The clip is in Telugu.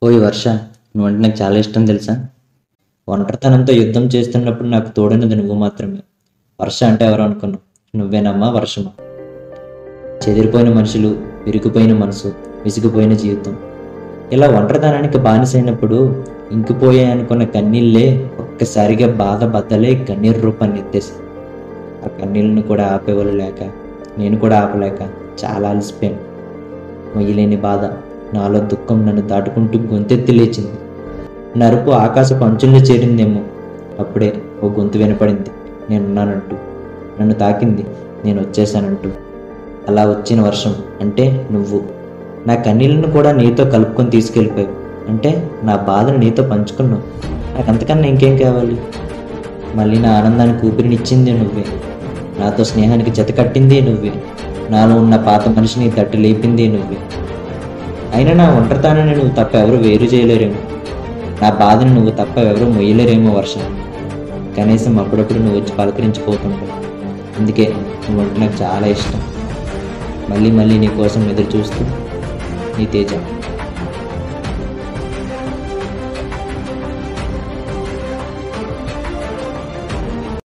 ఓయ్ వర్ష, నువ్వంటే నాకు చాలా ఇష్టం తెలుసా. ఒంటరితనంతో యుద్ధం చేస్తున్నప్పుడు నాకు తోడైనది నువ్వు మాత్రమే. వర్ష అంటే ఎవరు అనుకున్నావు? నువ్వేనమ్మా వర్షమా. చెదిరిపోయిన మనుషులు, విరిగిపోయిన మనసు, విసిగిపోయిన జీవితం, ఇలా ఒంటరితనానికి బానిసైనప్పుడు ఇంకిపోయాయి అనుకున్న కన్నీళ్ళే ఒక్కసారిగా బాధ బద్దలే కన్నీరు రూపాన్ని ఎత్తేసి, ఆ కన్నీళ్ళను కూడా ఆపేవాళ్ళు లేక, నేను కూడా ఆపలేక చాలా అలసిపోయాను. మొయ్యలేని బాధ, నాలో దుఃఖం నన్ను దాటుకుంటూ గొంతెత్తి లేచింది. నరుపు ఆకాశపు అంచుల్లో చేరిందేమో. అప్పుడే ఓ గొంతు వినపడింది, నేనున్నానంటూ. నన్ను తాకింది, నేను వచ్చేసానంటూ. అలా వచ్చిన వర్షం అంటే నువ్వు. నా కన్నీళ్ళను కూడా నీతో కలుపుకొని తీసుకెళ్ళిపోయావు. అంటే నా బాధను నీతో పంచుకున్నావు. నాకు అంతకన్నా ఇంకేం కావాలి? మళ్ళీ నా ఆనందానికి ఊపిరినిచ్చింది నువ్వే. నాతో స్నేహానికి జత కట్టింది నువ్వే. నాలో ఉన్న పాత మనిషిని తట్టి లేపింది నువ్వే. అయినా నా ఒంటరితనాన్ని నువ్వు తప్ప ఎవరు వేరు చేయలేరేమో. నా బాధను నువ్వు తప్ప ఎవరు మొయ్యలేరేమో వర్ష. కనీసం అప్పుడప్పుడు నువ్వు వచ్చి పలకరించిపోతుంటావు. అందుకే నువ్వంటే నాకు చాలా ఇష్టం. మళ్ళీ మళ్ళీ నీ కోసం ఎదురు చూస్తూ, నీ తేజ.